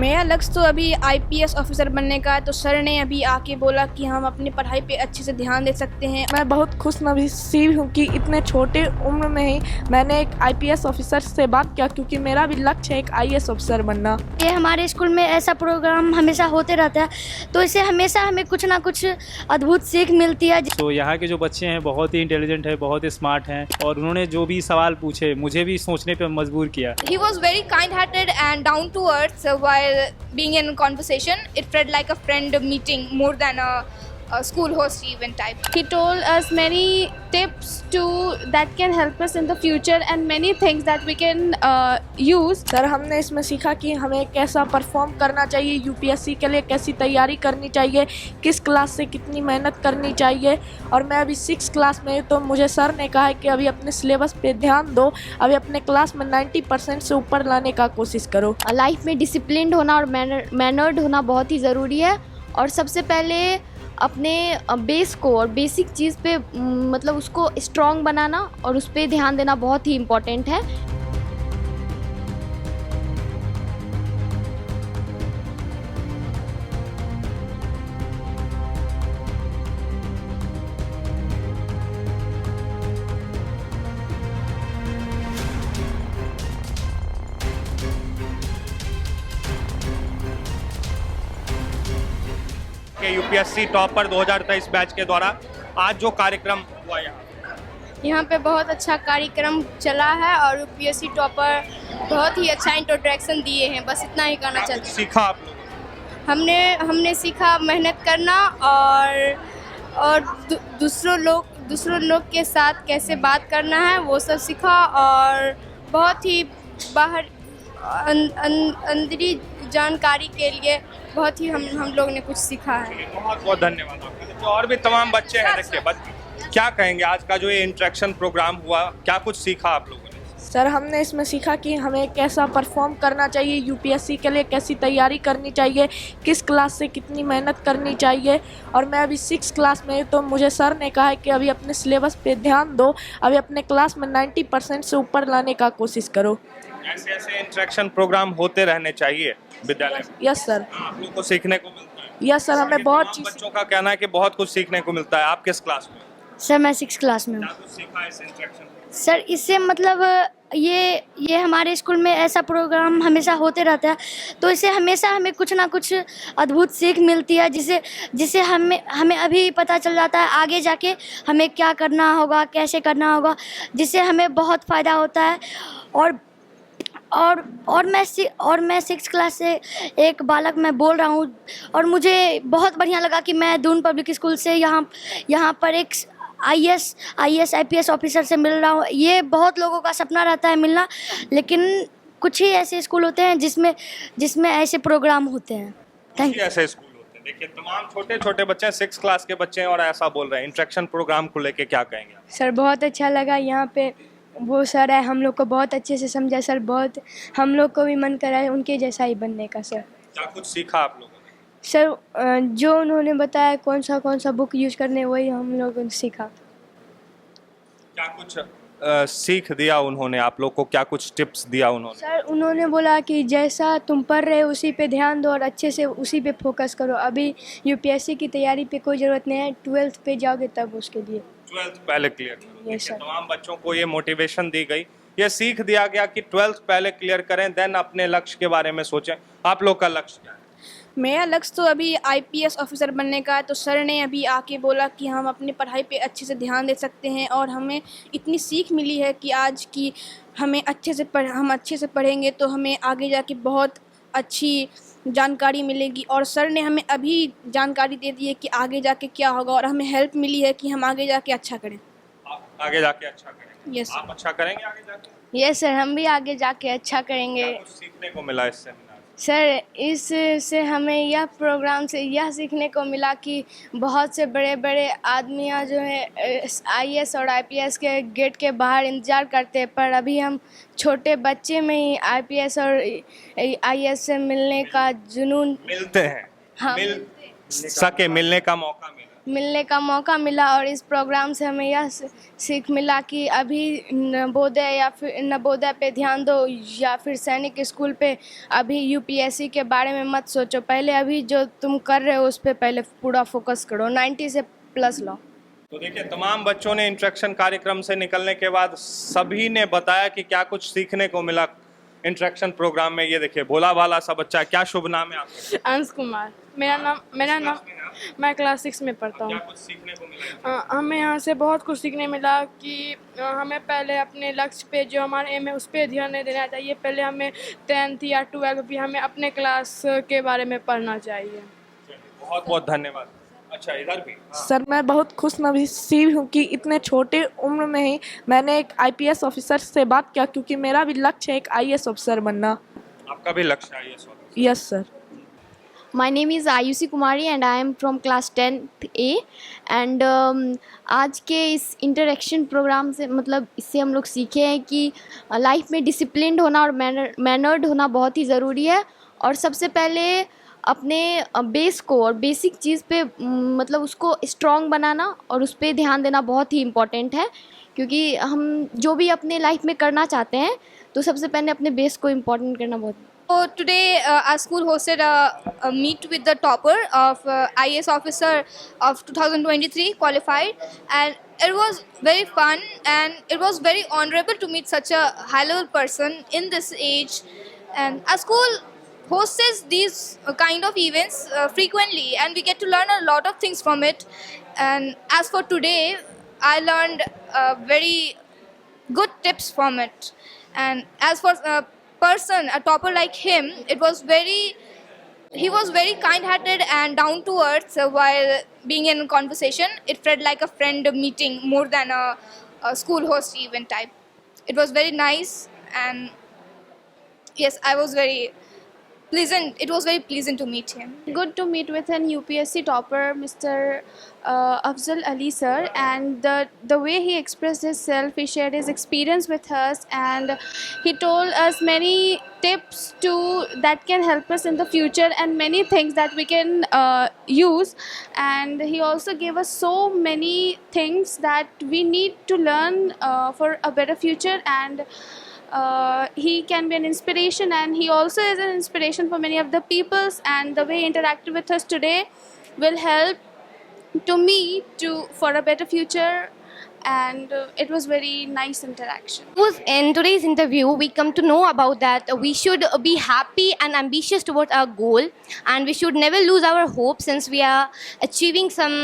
मेरा लक्ष्य तो अभी आईपीएस ऑफिसर बनने का है, तो सर ने अभी आके बोला कि हम अपनी पढ़ाई पे अच्छे से ध्यान दे सकते हैं। मैं बहुत खुशनसीब हूँ कि इतने छोटे उम्र में ही मैंने एक आईपीएस ऑफिसर से बात किया, क्योंकि मेरा भी लक्ष्य है एक आईएएस ऑफिसर बनना। ये हमारे स्कूल में ऐसा प्रोग्राम हमेशा होते रहता है, तो इससे हमेशा हमें कुछ ना कुछ अद्भुत सीख मिलती है। तो यहाँ के जो बच्चे हैं बहुत ही इंटेलिजेंट है, बहुत ही स्मार्ट हैं, और उन्होंने जो भी सवाल पूछे मुझे भी सोचने पे मजबूर किया। He was very kind-hearted and down to earth while being in conversation. It felt like a friend meeting more than a school host event type. He told us many tips that can help us in the future and many things that we can use. Sir हमने इसमें सीखा कि हमें कैसा perform करना चाहिए, UPSC के लिए कैसी तैयारी करनी चाहिए, किस क्लास से कितनी मेहनत करनी चाहिए। और मैं अभी 6 क्लास में, तो मुझे सर ने कहा है कि अभी अपने सिलेबस पे ध्यान दो, अभी अपने क्लास में 90% से ऊपर लाने का कोशिश करो। लाइफ में डिसिप्लिन्ड होना और मैनर्ड होना बहुत ही ज़रूरी है। और सबसे पहले अपने बेस को और बेसिक चीज़ पे मतलब उसको स्ट्रॉन्ग बनाना और उस पर ध्यान देना बहुत ही इम्पॉर्टेंट है। के यूपीएससी टॉपर 2023 बैच के द्वारा आज जो कार्यक्रम हुआ यहाँ पे बहुत अच्छा कार्यक्रम चला है और यूपीएससी टॉपर बहुत ही अच्छा इंट्रोडक्शन दिए हैं। बस इतना ही कहना चाहते हैं। सीखा आप लोगों हमने सीखा मेहनत करना और दूसरों लोग के साथ कैसे बात करना है वो सब सीखा, और बहुत ही बाहर अंदरी जानकारी के लिए बहुत ही हम लोग ने कुछ सीखा है। बहुत बहुत धन्यवाद आपका। तो और भी तमाम बच्चे हैं, देखिए क्या कहेंगे आज का जो ये इंटरेक्शन प्रोग्राम हुआ, क्या कुछ सीखा आप लोगों ने? सर हमने इसमें सीखा कि हमें कैसा परफॉर्म करना चाहिए, यूपीएससी के लिए कैसी तैयारी करनी चाहिए, किस क्लास से कितनी मेहनत करनी चाहिए। और मैं अभी 6 क्लास में, तो मुझे सर ने कहा है कि अभी अपने सिलेबस पे ध्यान दो, अभी अपने क्लास में 90% से ऊपर लाने का कोशिश करो। ऐसे ऐसे इंटरेक्शन प्रोग्राम होते रहने चाहिए विद्यालय में। Yes sir. आप लोग को सीखने को मिलता है। यस सर, हमें बहुत चीज़। बच्चों का कहना है कि बहुत कुछ सीखने को मिलता है। आप किस क्लास में? सर मैं 6 क्लास में हूँ। क्या कुछ सीखा इस इंटरेक्शन? सर इससे मतलब ये हमारे स्कूल में ऐसा प्रोग्राम हमेशा होते रहता है, तो इससे हमेशा हमें कुछ ना कुछ अद्भुत सीख मिलती है, जिससे हमें अभी पता चल जाता है आगे जाके हमें क्या करना होगा, कैसे करना होगा, जिससे हमें बहुत फ़ायदा होता है। और मैं 6 क्लास से एक बालक मैं बोल रहा हूँ, और मुझे बहुत बढ़िया लगा कि मैं दून पब्लिक स्कूल से यहाँ पर एक आईएएस आईपीएस ऑफिसर से मिल रहा हूँ। ये बहुत लोगों का सपना रहता है मिलना, लेकिन कुछ ही ऐसे स्कूल होते हैं जिसमें ऐसे प्रोग्राम होते हैं। Thank you. ऐसे स्कूल होते हैं, देखिए तमाम छोटे छोटे बच्चे हैं, 6 क्लास के बच्चे हैं और ऐसा बोल रहे हैं। इंटरेक्शन प्रोग्राम को लेके क्या कहेंगे? सर बहुत अच्छा लगा, यहाँ पे वो सर है, हम लोग को बहुत अच्छे से समझा सर, बहुत हम लोग को भी मन करा है उनके जैसा ही बनने का। सर क्या कुछ सीखा आप लोगों ने? सर जो उन्होंने बताया कौन सा बुक यूज करने, वही हम लोगों ने सीखा। क्या कुछ सीख दिया उन्होंने आप लोग को? क्या कुछ टिप्स दिया उन्होंने? सर उन्होंने बोला कि जैसा तुम पढ़ रहे हो उसी पे ध्यान दो और अच्छे से उसी पे फोकस करो। अभी यूपीएससी की तैयारी पे कोई ज़रूरत नहीं है, 12th पे जाओगे तब उसके लिए। 12th पहले क्लियर करो। Yes sir. तमाम बच्चों को ये मोटिवेशन दी गई, ये सीख दिया गया कि 12th पहले क्लियर करें, देन अपने लक्ष्य के बारे में सोचें। आप लोग का लक्ष्य क्या है? मेरा लक्ष्य तो अभी आईपीएस ऑफिसर बनने का है, तो सर ने अभी आके बोला कि हम अपनी पढ़ाई पे अच्छे से ध्यान दे सकते हैं, और हमें इतनी सीख मिली है कि आज की हम अच्छे से पढ़ेंगे तो हमें आगे जाके बहुत अच्छी जानकारी मिलेगी। और सर ने हमें अभी जानकारी दे दी है कि आगे जाके क्या होगा, और हमें हेल्प मिली है कि हम आगे जाके अच्छा करें। आप आगे जाके अच्छा करेंगे? यस आप अच्छा करेंगे आगे जाके? यस सर, हम भी आगे जाके अच्छा करेंगे। क्या कुछ सीखने को मिला इस सेमिनार? सर इससे हमें यह प्रोग्राम से यह सीखने को मिला कि बहुत से बड़े बड़े आदमियां जो है आईएएस और आईपीएस के गेट के बाहर इंतज़ार करते हैं, पर अभी हम छोटे बच्चे में ही आईपीएस और आईएएस से मिलने का जुनून मिलते हैं। हाँ मिलने का मौका मिला। मिलने का मौका मिला और इस प्रोग्राम से हमें यह सीख मिला कि अभी नवोदय पे ध्यान दो या फिर सैनिक स्कूल पे अभी यूपीएससी के बारे में मत सोचो, पहले अभी जो तुम कर रहे हो उस पे पहले पूरा फोकस करो, 90 से प्लस लो। तो देखिए, तमाम बच्चों ने इंटरेक्शन कार्यक्रम से निकलने के बाद सभी ने बताया कि क्या कुछ सीखने को मिला इंटरेक्शन प्रोग्राम में। ये देखिए, भोला भाला सा बच्चा, क्या शुभ नाम है आपका? अंश कुमार मेरा नाम मैं क्लास 6 में पढ़ता क्या हूँ। कुछ सीखने को मिला? हमें यहाँ से बहुत कुछ सीखने मिला कि हमें पहले अपने लक्ष्य पे जो हमारा एम है उस पर ध्यान नहीं देना चाहिए। पहले हमें 10th या 12th भी हमें अपने क्लास के बारे में पढ़ना चाहिए। बहुत बहुत धन्यवाद। अच्छा, इधर भी सर, मैं बहुत खुश नसीब हूँ कि इतने छोटे उम्र में ही मैंने एक आईपीएस ऑफिसर से बात किया, क्योंकि मेरा भी लक्ष्य है एक आईएएस ऑफिसर बनना। आपका भी लक्ष्य है ये सवाल? Yes sir. My name is Ayushi Kumari and I am from class 10th A and आज के इस इंटरेक्शन प्रोग्राम से मतलब इससे हम लोग सीखे हैं कि लाइफ में डिसिप्लिन्ड होना और मैनर्ड होना बहुत ही ज़रूरी है। और सबसे पहले अपने बेस को और बेसिक चीज़ पे मतलब उसको स्ट्रॉन्ग बनाना और उस पर ध्यान देना बहुत ही इम्पॉर्टेंट है, क्योंकि हम जो भी अपने लाइफ में करना चाहते हैं तो सबसे पहले अपने बेस को इम्पॉर्टेंट करना बहुत। So today our school hosted a meet with the topper of IAS officer of 2023 qualified, and it was very fun and it was very honorable to meet such a high level person in this age. And our school hosts these kind of events frequently and we get to learn a lot of things from it. And as for today, I learned very good tips from it. And as for a topper like him, he was very kind-hearted and down to earth while being in conversation. It felt like a friend meeting more than a school host event type. It was very nice, and yes, I was very pleasant. It was very pleasant to meet him. Good to meet with an UPSC topper, Mr. Afzal Ali sir, and the way he expressed himself, he shared his experience with us, and he told us many tips that can help us in the future and many things that we can use. And he also gave us so many things that we need to learn for a better future. And he can be an inspiration, and he also is an inspiration for many of the peoples, and the way he interacted with us today will help to me for a better future. And it was very nice interaction. In today's interview, we come to know about that we should be happy and ambitious towards our goal, and we should never lose our hope since we are achieving some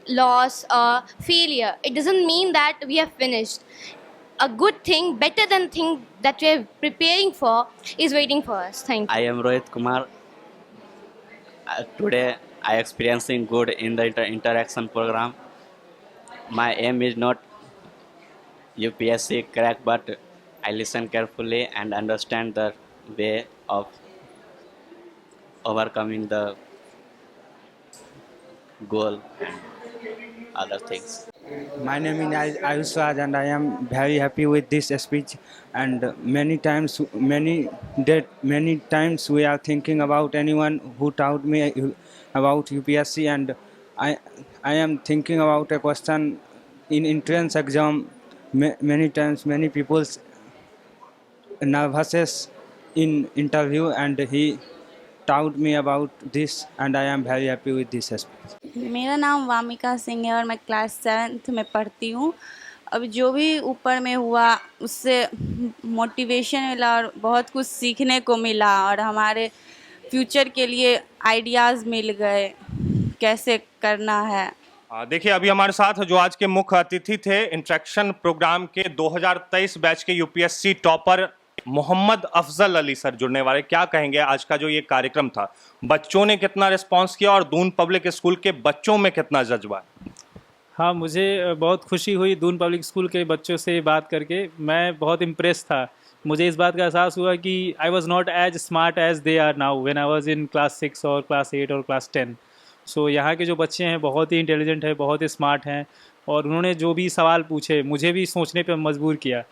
loss or failure. It doesn't mean that we have finished. A good thing, better than thing that we are preparing for, is waiting for us. Thank you. I am Rohit Kumar. Today I experiencing good in the interaction program. My aim is not UPSC crack, but I listen carefully and understand the way of overcoming the goal and other things. My name is Ayush Raj and I am very happy with this speech. And many times we are thinking about anyone who taught me about UPSC, and I am thinking about a question in entrance exam. Many times many people's nervous in interview, and he taught me about this, and I am very happy with this speech. मेरा नाम वामिका सिंह है और मैं class 7th में पढ़ती हूँ। अब जो भी ऊपर में हुआ उससे मोटिवेशन मिला और बहुत कुछ सीखने को मिला, और हमारे फ्यूचर के लिए आइडियाज़ मिल गए कैसे करना है। देखिए, अभी हमारे साथ जो आज के मुख्य अतिथि थे इंटरेक्शन प्रोग्राम के 2023 बैच के UPSC topper Mohammad Afzal Ali sir जुड़ने वाले। क्या कहेंगे आज का जो ये कार्यक्रम था, बच्चों ने कितना रिस्पांस किया और दून पब्लिक स्कूल के बच्चों में कितना जज्बा? हाँ, मुझे बहुत खुशी हुई दून पब्लिक स्कूल के बच्चों से बात करके। मैं बहुत इम्प्रेस था। मुझे इस बात का एहसास हुआ कि I was not as smart as they are now when I was in class 6 और क्लास 8 और क्लास 10। सो यहाँ के जो बच्चे हैं बहुत ही इंटेलिजेंट है, बहुत ही स्मार्ट हैं, और उन्होंने जो भी सवाल पूछे मुझे भी सोचने पे मजबूर किया।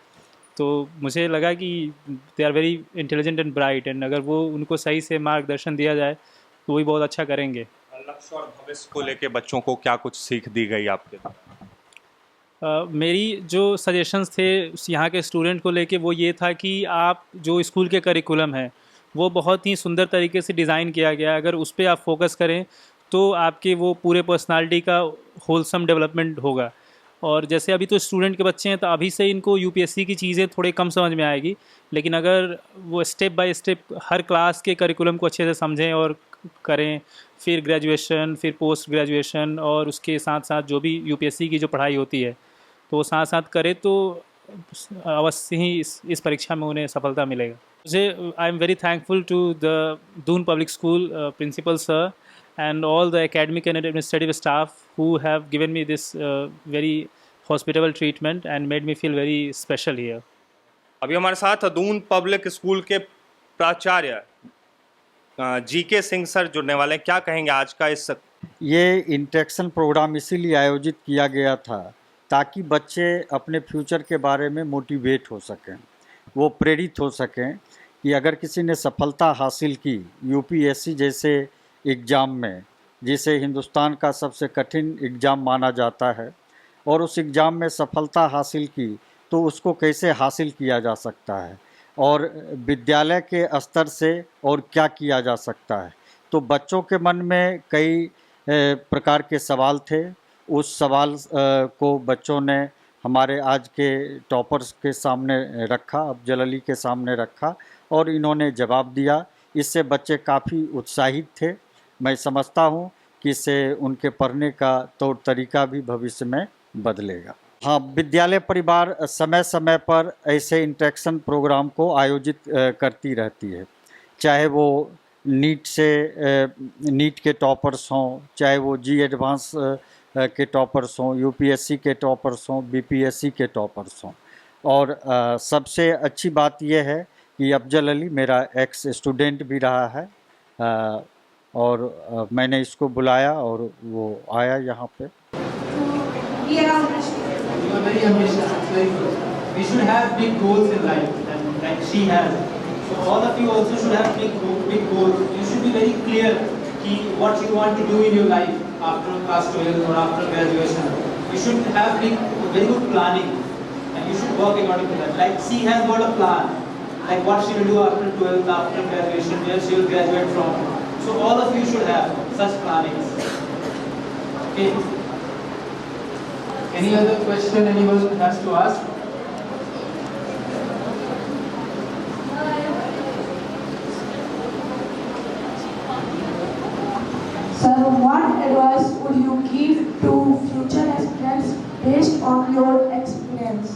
तो मुझे लगा कि they are very intelligent and bright, and अगर वो उनको सही से मार्गदर्शन दिया जाए तो वही बहुत अच्छा करेंगे। लक्ष्य और भविष्य को लेके बच्चों को क्या कुछ सीख दी गई आपके द्वारा? मेरी जो सजेशंस थे यहाँ के स्टूडेंट को लेके वो ये था कि आप जो स्कूल के करिकुलम है वो बहुत ही सुंदर तरीके से डिज़ाइन किया गया है, अगर उस पर आप फोकस करें तो आपके वो पूरे पर्सनालिटी का होलसम डेवलपमेंट होगा। और जैसे अभी तो स्टूडेंट के बच्चे हैं तो अभी से इनको यूपीएससी की चीज़ें थोड़े कम समझ में आएगी, लेकिन अगर वो step by step her class के करिकुलम को अच्छे से समझें और करें, फिर ग्रेजुएशन, फिर पोस्ट ग्रेजुएशन और उसके साथ साथ जो भी यूपीएससी की जो पढ़ाई होती है तो वो साथ साथ करें तो अवश्य ही इस परीक्षा में उन्हें सफलता मिलेगा। मुझे I am very thankful to the Doon public school principal sir and all the academic and administrative staff who have given me this very hospitable treatment and made me feel very special here. अभी हमारे साथ Doon public school के प्राचार्य GK Singh sir जुड़ने वाले हैं। क्या कहेंगे आज का इस ये इंटरेक्शन प्रोग्राम इसीलिए आयोजित किया गया था ताकि बच्चे अपने फ्यूचर के बारे में मोटिवेट हो सकें, वो प्रेरित हो सकें कि अगर किसी ने सफलता हासिल की यूपीएससी जैसे एग्ज़ाम में, जिसे हिंदुस्तान का सबसे कठिन एग्ज़ाम माना जाता है, और उस एग्ज़ाम में सफलता हासिल की तो उसको कैसे हासिल किया जा सकता है और विद्यालय के स्तर से और क्या किया जा सकता है। तो बच्चों के मन में कई प्रकार के सवाल थे। उस सवाल को बच्चों ने हमारे आज के टॉपर्स के सामने रखा, अफजल अली के सामने रखा और इन्होंने जवाब दिया। इससे बच्चे काफ़ी उत्साहित थे। मैं समझता हूँ कि इससे उनके पढ़ने का तौर तरीका भी भविष्य में बदलेगा। हाँ, विद्यालय परिवार समय समय पर ऐसे इंटरेक्शन प्रोग्राम को आयोजित करती रहती है, चाहे वो नीट के टॉपर्स हों, चाहे वो जी एडवांस के टॉपर्स हों, यूपीएससी के टॉपर्स हों, बीपीएससी के टॉपर्स हों। और सबसे अच्छी बात यह है कि अफजल अली मेरा एक्स स्टूडेंट भी रहा है और मैंने इसको बुलाया और वो आया यहाँ पे। very ambitious. It's very good. We should have big goals in life, and like she has. So all of you also should have big goals. You should be very clear कि what you want to do in your life after class 12 or after graduation. You should have very good planning, and you should work according to that. Like she has got a plan, like what she will do after 12th, after graduation, where she will graduate from. So all of you should have such plannings. Okay. Any other question anyone has to ask? Sir, what advice would you give to future aspirants based on your experience?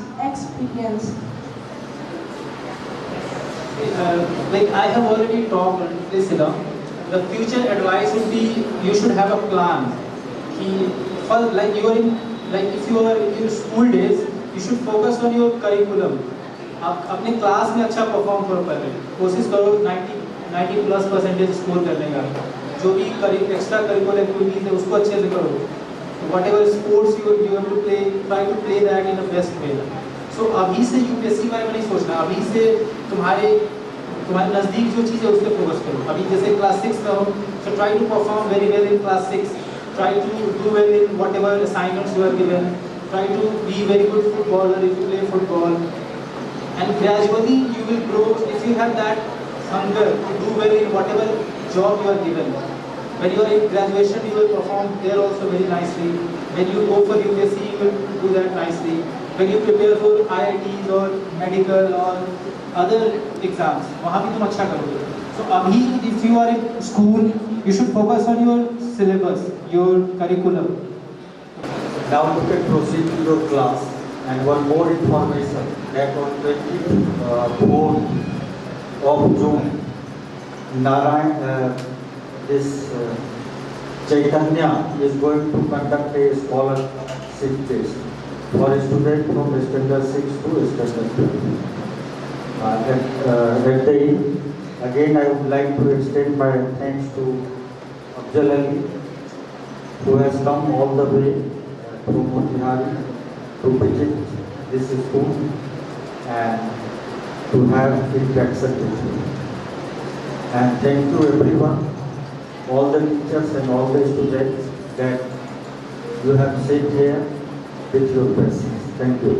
Like I have already talked on this, the future advice would be you should have a plan. For like you are in, like if you are in your school days, you should focus on your curriculum. आप अपने class में अच्छा perform करो, पहले कोशिश करो 90+ % score करने का। जो भी एक्स्ट्रा करिकुलर एक्टिविटीज है उसको अच्छे से करो। whatever sports you have to play, try to play that in the best way. So अभी से यूपीएससी बारे में नहीं सोचना, अभी से तुम्हारे नज़दीक जो चीज़ है उस पर फोकस करो। अभी जैसे क्लास 6 में हो, so try to perform very well in class 6. Try to do well in whatever assignments you are given. Try to be very good footballer if you play football. And gradually you will grow if you have that hunger to do well in whatever job you are given. When you are in graduation, you will perform there also very nicely. When you go for UPSC, you will do that nicely. When you prepare for IITs or medical or other exams, वहाँ भी तुम अच्छा करोगे. So अभी if you are in school, you should focus on your syllabus, your curriculum. Now you can proceed to your class. And one more information that on 24th of June, Chaitanya is going to conduct a scholarship test for a student from standard 6 to standard 12. At the end, again I would like to extend my thanks to Afzal Ali, who has come all the way from Motihari to visit this school and to have interaction with me. And thank you everyone, all the the teachers and all the students that you have sat here with your presence. Thank you.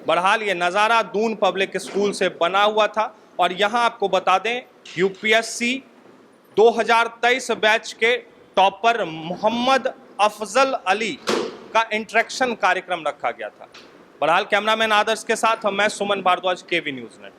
बहरहाल ये नज़ारा Doon public school से बना हुआ था और यहाँ आपको बता दें यूपीएससी 2023 बैच के टॉपर मोहम्मद अफजल अली का इंटरेक्शन कार्यक्रम रखा गया था। बहरहाल कैमरामैन आदर्श के साथ मैं सुमन भारद्वाज, केवी न्यूज़ नेट।